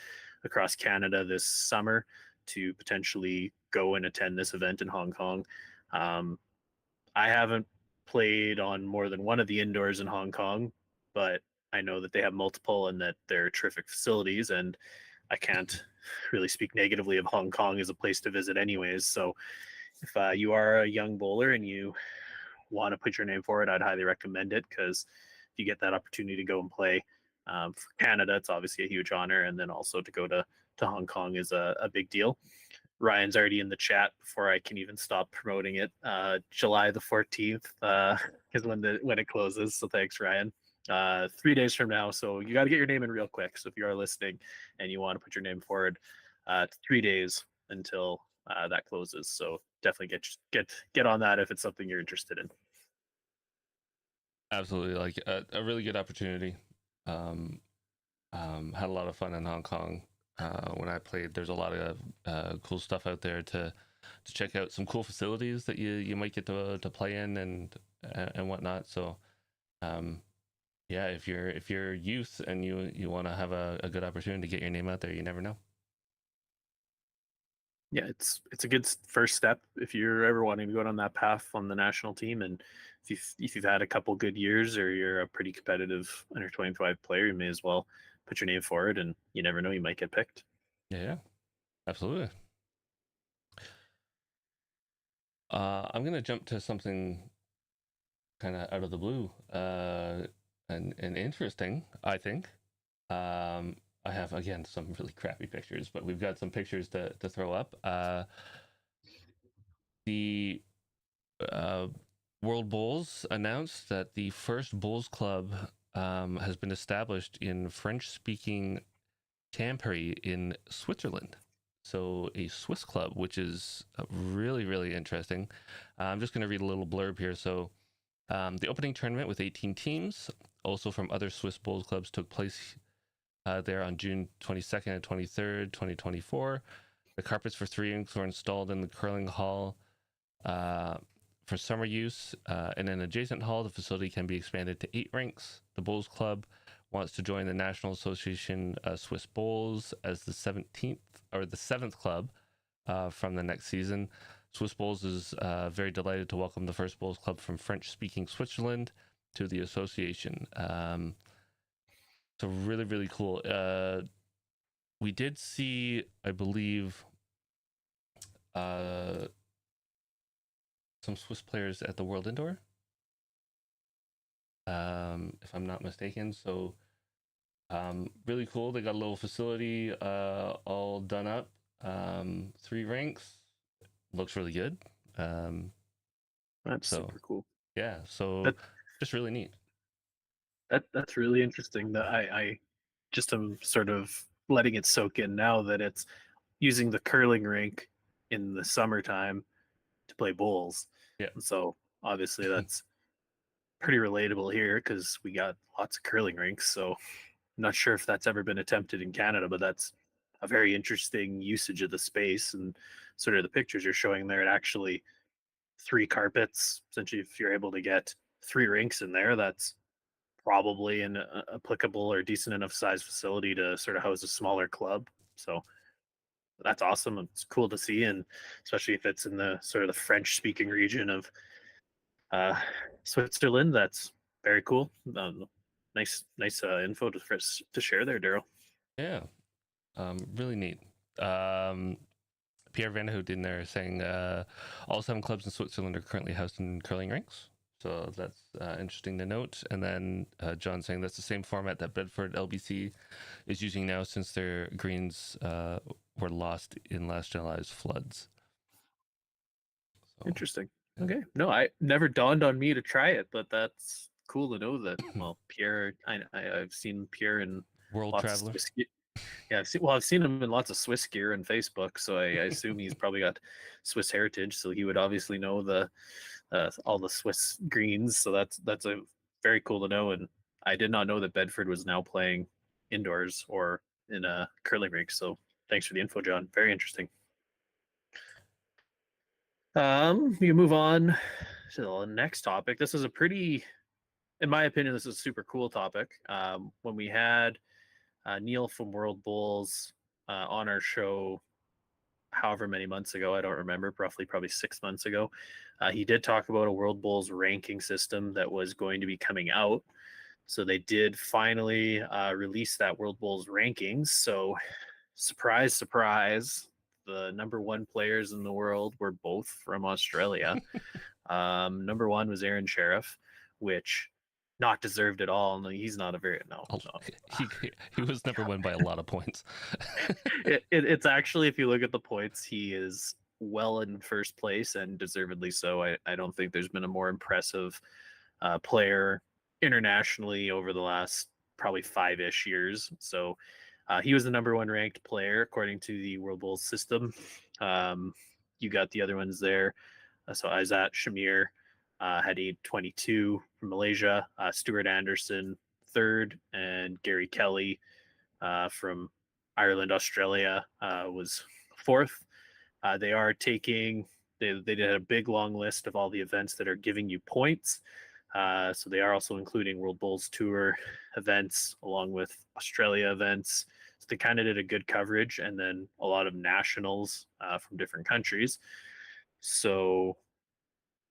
across Canada this summer to potentially go and attend this event in Hong Kong. Um, I haven't played on more than one of the indoors in Hong Kong, but I know that they have multiple and that they're terrific facilities. And I can't really speak negatively of Hong Kong as a place to visit, anyways. So if you are a young bowler and you want to put your name forward, I'd highly recommend it, because if you get that opportunity to go and play for Canada, it's obviously a huge honor. And then also to go to Hong Kong is a big deal. Ryan's already in the chat before I can even stop promoting it. July the 14th is when it closes. So thanks, Ryan. 3 days from now. So you got to get your name in real quick. So if you are listening and you want to put your name forward, it's 3 days until that closes. So definitely get on that if it's something you're interested in. Absolutely, like a really good opportunity. Had a lot of fun in Hong Kong when I played. There's a lot of cool stuff out there to check out. Some cool facilities that you might get to play in and whatnot. So, yeah, if you're youth and you want to have a good opportunity to get your name out there, you never know. Yeah, it's a good first step if you're ever wanting to go down that path on the national team. And if you've had a couple good years or you're a pretty competitive under 25 player, you may as well put your name forward, and you never know, you might get picked. Yeah, absolutely. I'm gonna jump to something kind of out of the blue and interesting, I think. I have, again, some really crappy pictures, but we've got some pictures to throw up. The World Bowls announced that the first Bowls Club has been established in French-speaking Tampere in Switzerland. So a Swiss club, which is really, really interesting. I'm just going to read a little blurb here. So the opening tournament with 18 teams, also from other Swiss Bowls clubs, took place there on June 22nd and 23rd, 2024. The carpets for 3 rinks were installed in the curling hall for summer use. In an adjacent hall, the facility can be expanded to 8 rinks. The Bowls Club wants to join the National Association Swiss Bowls as the 17th or the 7th club from the next season. Swiss Bowls is very delighted to welcome the first Bowls Club from French-speaking Switzerland to the association. So really, really cool. We did see, I believe, some Swiss players at the World Indoor, if I'm not mistaken. So really cool. They got a little facility all done up. 3 rinks. Looks really good. That's super cool. Yeah, so That, just really neat. that's really interesting. That I just am sort of letting it soak in now that it's using the curling rink in the summertime to play bowls. Yeah. And so obviously that's pretty relatable here because we got lots of curling rinks. So I'm not sure if that's ever been attempted in Canada, but that's a very interesting usage of the space. And sort of the pictures you're showing there, it actually 3 carpets. Essentially, if you're able to get 3 rinks in there, that's probably an applicable or decent enough size facility to sort of house a smaller club. So that's awesome. It's cool to see, and especially if it's in the sort of the French speaking region of uh, Switzerland. That's very cool. Nice info to share there, Darryl. Yeah, really neat. Pierre Van Hout in there saying all 7 clubs in Switzerland are currently housed in curling rinks. So that's interesting to note. And then John saying that's the same format that Bedford LBC is using now since their greens were lost in last July's floods. So, Interesting. yeah. Okay. No, I never dawned on me to try it, but that's cool to know that. Well, Pierre, I've seen Pierre in World lots traveler. of Swiss gear. Yeah, I've seen him in lots of Swiss gear on Facebook, so I assume he's probably got Swiss heritage. So he would obviously know the all the Swiss greens. So that's a very cool to know. And I did not know that Bedford was now playing indoors or in a curling rink. So thanks for the info, John. Very interesting. We can move on to the next topic. This is a pretty, in my opinion, this is a super cool topic. When we had Neil from World Bulls on our show, however many months ago, I don't remember, roughly probably 6 months ago, he did talk about a World Bulls ranking system that was going to be coming out. So they did finally release that World Bulls rankings. So surprise, surprise, the number one players in the world were both from Australia. Number one was Aaron Sheriff, which not deserved at all. No, he's not a very no. no. He was number one by a lot of points. It's actually, if you look at the points, he is well in first place and deservedly so. I don't think there's been a more impressive player internationally over the last probably 5-ish years. So he was the number one ranked player according to the World Bulls system. You got the other ones there. So Izat Shamir had 822 from Malaysia. Stuart Anderson third, and Gary Kelly from Ireland, Australia was fourth. They are taking, they did a big long list of all the events that are giving you points. So they are also including World Bulls Tour events along with Australia events. So they kind of did a good coverage, and then a lot of nationals from different countries. So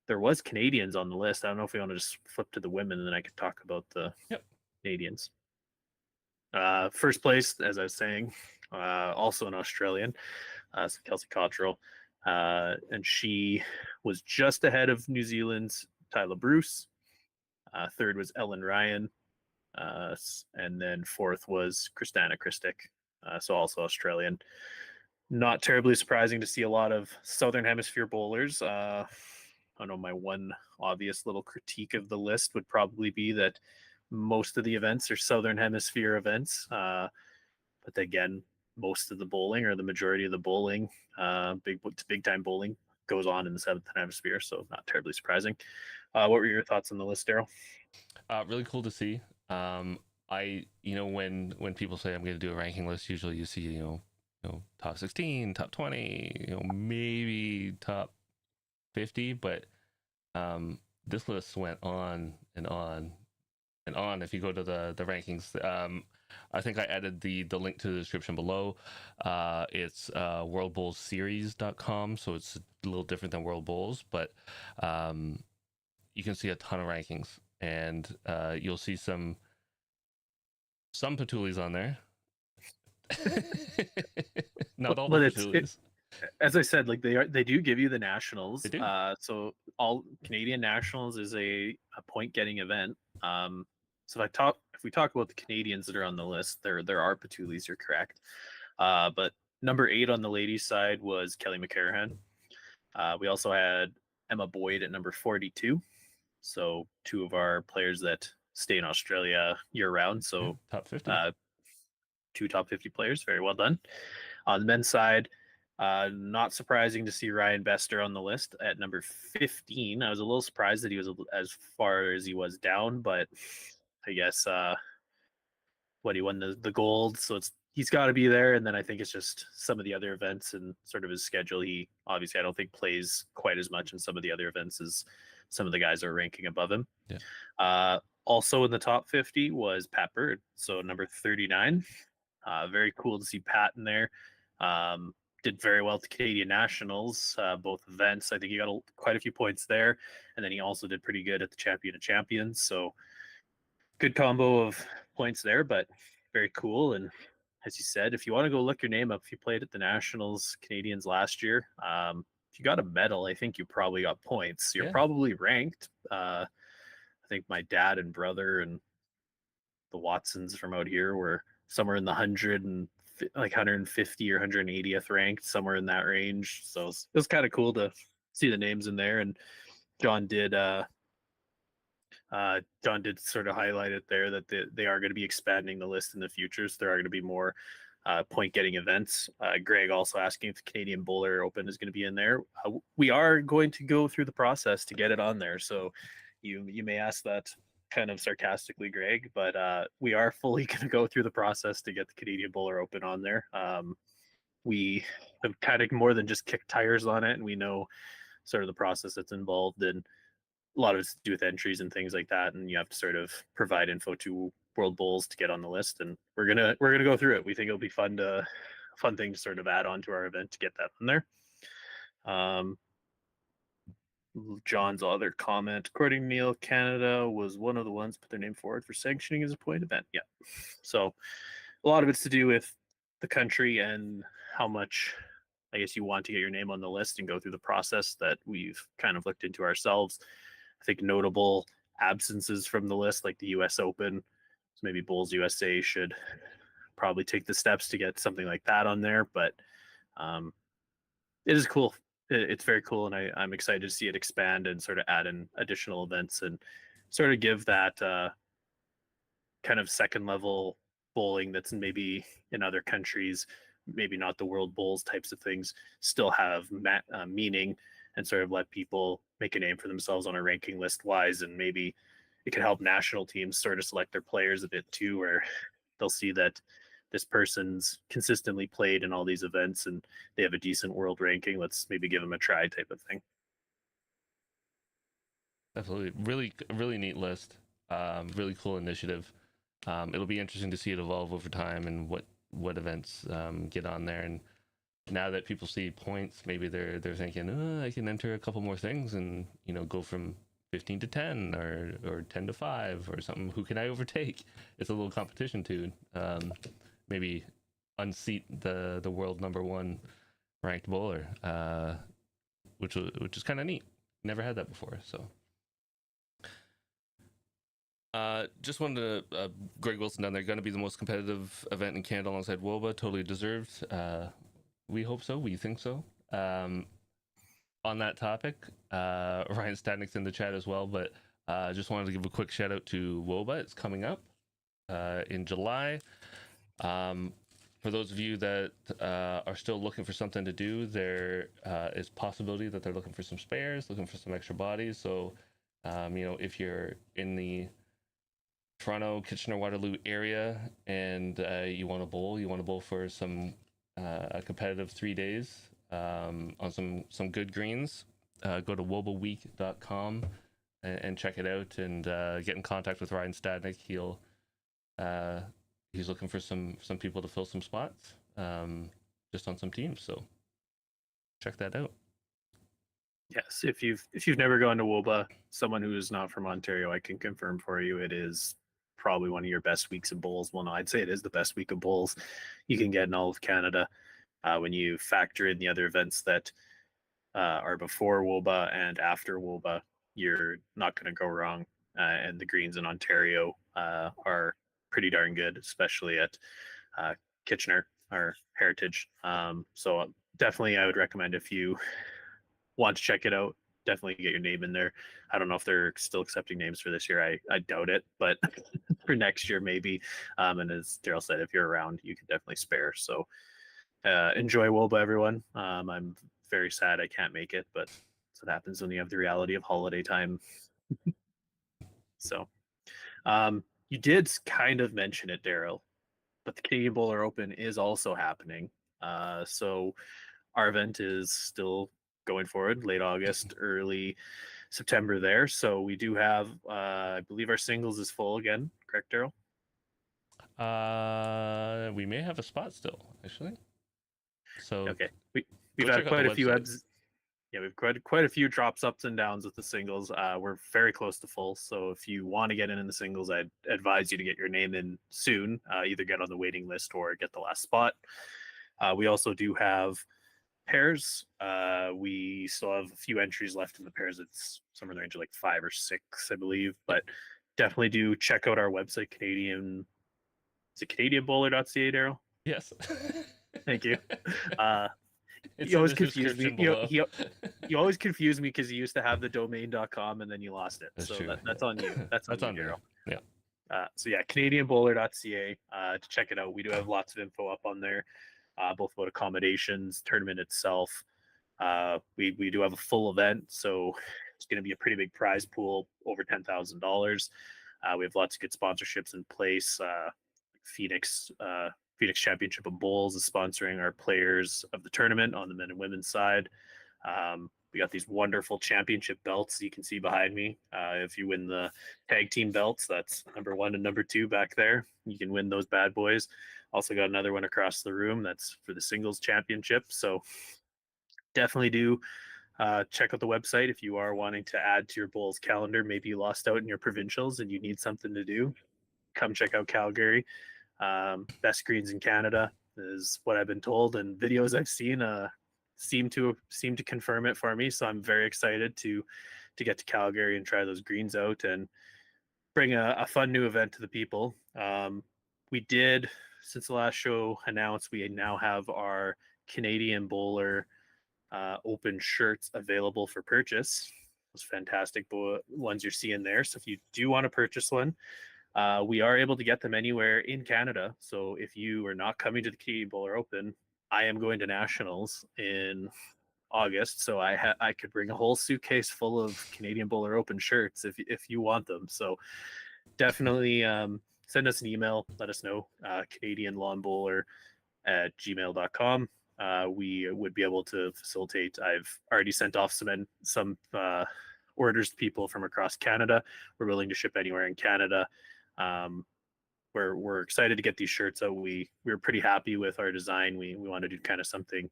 there was Canadians on the list. I don't know if we want to just flip to the women, and then I could talk about the Yep. Canadians. First place, as I was saying, also an Australian, so Kelsey Cottrell, and she was just ahead of New Zealand's Tyler Bruce. Third was Ellen Ryan, and then fourth was Kristana Kristic, so also Australian. Not terribly surprising to see a lot of Southern Hemisphere bowlers. I know my one obvious little critique of the list would probably be that most of the events are Southern Hemisphere events. But again, most of the bowling, or the majority of the bowling, big time bowling, goes on in the Southern Hemisphere. So not terribly surprising. What were your thoughts on the list, Darryl? Really cool to see. When people say I'm going to do a ranking list, usually you see, top 16, top 20, maybe top 50, but this list went on and on and on. If you go to the rankings, I think I added the link to the description below. It's worldbullsseries.com, so it's a little different than World Bulls, but you can see a ton of rankings, and you'll see some Patulis on there. Not all the Patulis. As I said, like they do give you the nationals. They do. So all Canadian nationals is a point getting event. So if we talk about the Canadians that are on the list, there are Patulis. You're correct. But number 8 on the ladies' side was Kelly McCarahan. We also had Emma Boyd at number 42. So 2 of our players that stay in Australia year round. So top 50. 2 top 50 players. Very well done. On the men's side, not surprising to see Ryan Bester on the list at number 15. I was a little surprised that he was as far as he was down, but I guess he won the gold, so he's got to be there. And then I think it's just some of the other events and sort of his schedule. He obviously, I don't think, plays quite as much in some of the other events as some of the guys are ranking above him. Yeah. Also in the top 50 was Pat Bird, so number 39. Very cool to see Pat in there. Did very well at the Canadian Nationals, both events. I think he got quite a few points there, and then he also did pretty good at the Champion of Champions. So good combo of points there, but very cool. And as you said, if you want to go look your name up, if you played at the Nationals Canadians last year, if you got a medal, I think you probably got points. You're probably ranked. I think my dad and brother and the Watsons from out here were somewhere in the 150 or 180th ranked, somewhere in that range. So it was kind of cool to see the names in there. And John did sort of highlight it there that they are going to be expanding the list in the future. So there are going to be more point getting events. Greg also asking if the Canadian Bowler Open is going to be in there. We are going to go through the process to get it on there. So you may ask that kind of sarcastically, Greg, but we are fully going to go through the process to get the Canadian Bowler Open on there. We have kind of more than just kicked tires on it, and we know sort of the process that's involved, and a lot of it's to do with entries and things like that, and you have to sort of provide info to World Bowls to get on the list, and we're gonna go through it. We think it'll be fun thing to sort of add on to our event to get that in there. John's other comment, according to Neil, Canada was one of the ones put their name forward for sanctioning as a point event. Yeah, so a lot of it's to do with the country and how much, I guess, you want to get your name on the list and go through the process that we've kind of looked into ourselves. I think notable absences from the list, like the US Open, so maybe Bulls USA should probably take the steps to get something like that on there. But it is cool. It's very cool, and I'm excited to see it expand and sort of add in additional events and sort of give that kind of second level bowling that's maybe in other countries, maybe not the World Bowls types of things, still have meaning, and sort of let people make a name for themselves on a ranking list wise. And maybe it can help national teams sort of select their players a bit too, where they'll see that this person's consistently played in all these events and they have a decent world ranking. Let's maybe give them a try type of thing. Absolutely, really neat list. Really cool initiative. It'll be interesting to see it evolve over time and what events get on there. And now that people see points, maybe they're thinking, oh, I can enter a couple more things and go from 15 to 10 or 10 to 5 or something. Who can I overtake? It's a little competition too. Maybe unseat the world #1 ranked bowler, which is kind of neat. Never had that before, so. Just wanted to, Greg Wilson down there, going to be the most competitive event in Canada alongside WOBA. Totally deserved. We hope so. We think so. On that topic, Ryan Stadnick's in the chat as well, but just wanted to give a quick shout out to WOBA. It's coming up in July. For those of you that are still looking for something to do, there is possibility that they're looking for some spares, looking for some extra bodies. So, if you're in the Toronto, Kitchener-Waterloo area and you want to bowl for some a competitive 3 days on some good greens, go to wobaweek.com and check it out and get in contact with Ryan Stadnick. He's looking for some people to fill some spots just on some teams, so check that out. Yes, if you've never gone to WOBA, someone who is not from Ontario, I can confirm for you it is probably one of your best weeks of bowls. Well, no, I'd say it is the best week of bowls you can get in all of Canada. When you factor in the other events that are before WOBA and after WOBA, you're not going to go wrong. And the greens in Ontario are pretty darn good, especially at Kitchener or Heritage. So definitely, I would recommend, if you want to check it out, definitely get your name in there. I don't know if they're still accepting names for this year. I doubt it, but for next year maybe. And as Darryl said, if you're around, you can definitely spare. So enjoy WOBA, everyone. I'm very sad I can't make it, but that's what happens when you have the reality of holiday time. So you did kind of mention it, Darryl, but the Canadian Bowler Open is also happening. So our event is still going forward, late August, early September there. So we do have, I believe our singles is full again, correct, Darryl? We may have a spot still, actually. So okay, we've had quite a few ebbs. Yeah, we've quite a few drops, ups and downs with the singles. We're very close to full, so if you want to get in the singles, I'd advise you to get your name in soon. Either get on the waiting list or get the last spot. We also do have pairs. We still have a few entries left in the pairs. It's somewhere in the range of like 5 or 6, I believe. But definitely do check out our website, Canadian. Is it CanadianBowler.ca, Darryl? Yes. Thank you. You always confuse me. You always confuse me because you used to have the domain.com and then you lost it. That's so true. that's on you. That's on you, me. Darryl. Yeah. So yeah, CanadianBowler.ca to check it out. We do have lots of info up on there, both about accommodations, tournament itself. We do have a full event, so it's going to be a pretty big prize pool, over $10,000. We have lots of good sponsorships in place. Phoenix Phoenix Championship of Bowls is sponsoring our players of the tournament on the men and women's side. We got these wonderful championship belts you can see behind me. If you win the tag team belts, that's number 1 and number 2 back there. You can win those bad boys. Also got another one across the room that's for the singles championship. So definitely do check out the website if you are wanting to add to your bowls calendar. Maybe you lost out in your provincials and you need something to do. Come check out Calgary. Best greens in Canada is what I've been told, and videos I've seen seem to confirm it for me. So I'm very excited to get to Calgary and try those greens out and bring a fun new event to the people. We did, since the last show announced, we now have our Canadian Bowler open shirts available for purchase. Those fantastic ones you're seeing there. So if you do want to purchase one, we are able to get them anywhere in Canada. So if you are not coming to the Canadian Bowler Open, I am going to Nationals in August, so I could bring a whole suitcase full of Canadian Bowler Open shirts if you want them. So definitely send us an email, let us know, Canadian Lawn Bowler at gmail.com. We would be able to facilitate. I've already sent off some orders to people from across Canada. We're willing to ship anywhere in Canada. Um, we're excited to get these shirts out. We were pretty happy with our design. We want to do kind of something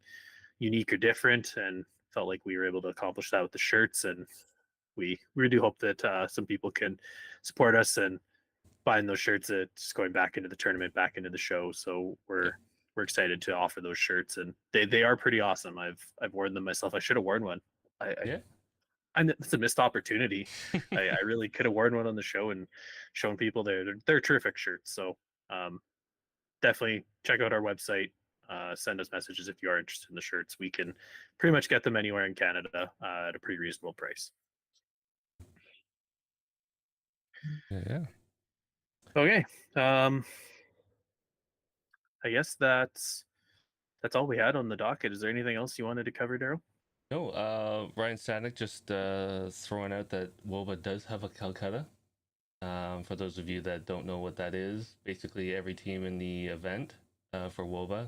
unique or different, and felt like we were able to accomplish that with the shirts. And we do hope that some people can support us and buying those shirts. It's going back into the tournament, back into the show. So Yeah. we're excited to offer those shirts, and they are pretty awesome. I've worn them myself. I should have worn one. Yeah. It's a missed opportunity. I really could have worn one on the show and shown people they're terrific shirts. So definitely check out our website. Send us messages if you are interested in the shirts. We can pretty much get them anywhere in Canada at a pretty reasonable price. Yeah. Okay. I guess that's all we had on the docket. Is there anything else you wanted to cover, Darryl? No, Ryan Stanek just throwing out that WOBA does have a Calcutta. For those of you that don't know what that is, basically every team in the event for WOBA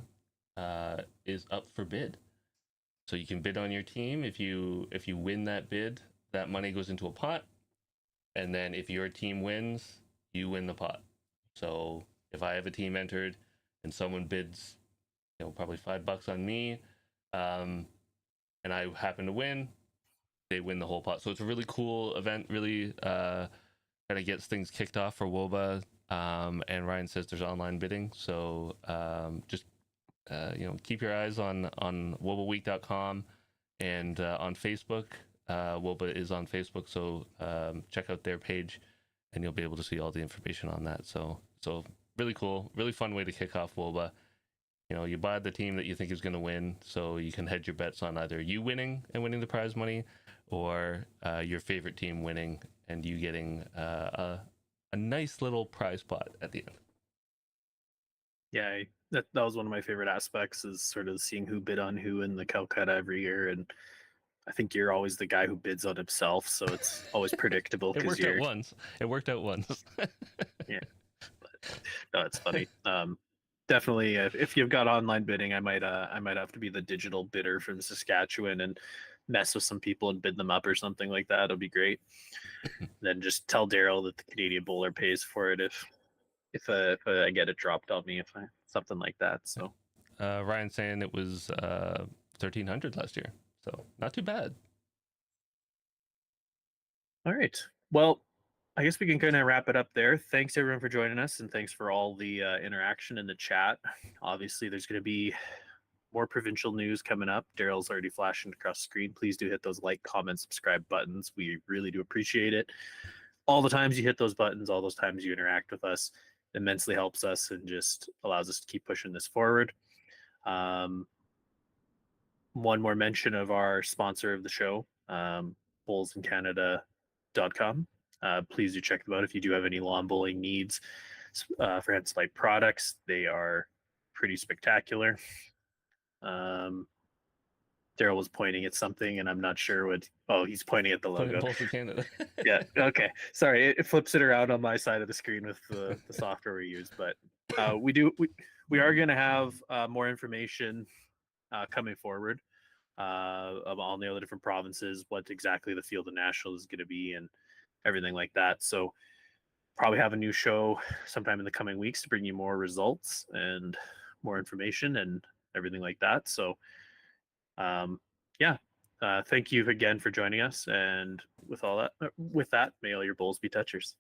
is up for bid. So you can bid on your team. If you win that bid, that money goes into a pot, and then if your team wins, you win the pot. So if I have a team entered and someone bids, probably $5 on me, and I happen to win, they win the whole pot. So it's a really cool event. Really kind of gets things kicked off for WOBA. And Ryan says there's online bidding, so just keep your eyes on wobaweek.com and on Facebook. WOBA is on Facebook, so check out their page, and you'll be able to see all the information on that. So really cool, really fun way to kick off WOBA. You buy the team that you think is going to win, so you can hedge your bets on either you winning and winning the prize money, or your favorite team winning and you getting a nice little prize pot at the end. Yeah, that was one of my favorite aspects, is sort of seeing who bid on who in the Calcutta every year. And I think you're always the guy who bids on himself, so it's always predictable It because worked out you're once. It worked out once. yeah. But, no, it's funny. Definitely, if you've got online bidding, I might have to be the digital bidder from Saskatchewan and mess with some people and bid them up or something like that. It'll be great. Then just tell Darryl that the Canadian Bowler pays for it if I get it dropped on me, if I something like that. So Ryan saying it was 1,300 last year, so not too bad. all right, well, I guess we can kind of wrap it up there. Thanks everyone for joining us, and thanks for all the interaction in the chat. Obviously, there's going to be more provincial news coming up. Darryl's already flashing across the screen. Please do hit those like, comment, subscribe buttons. We really do appreciate it. All the times you hit those buttons, all those times you interact with us, immensely helps us and just allows us to keep pushing this forward. One more mention of our sponsor of the show, bowlsincanada.com. Please do check them out if you do have any lawn bowling needs for Henselite products. They are pretty spectacular. Darryl was pointing at something, and I'm not sure what. Oh, he's pointing at the Put it logo. both in Canada. Yeah. Okay. Sorry, it flips it around on my side of the screen with the software we use, but we are going to have more information coming forward of all the other different provinces, what exactly the field of national is going to be, and everything like that. So probably have a new show sometime in the coming weeks to bring you more results and more information and everything like that. So yeah, thank you again for joining us. And with that, may all your bowls be touchers.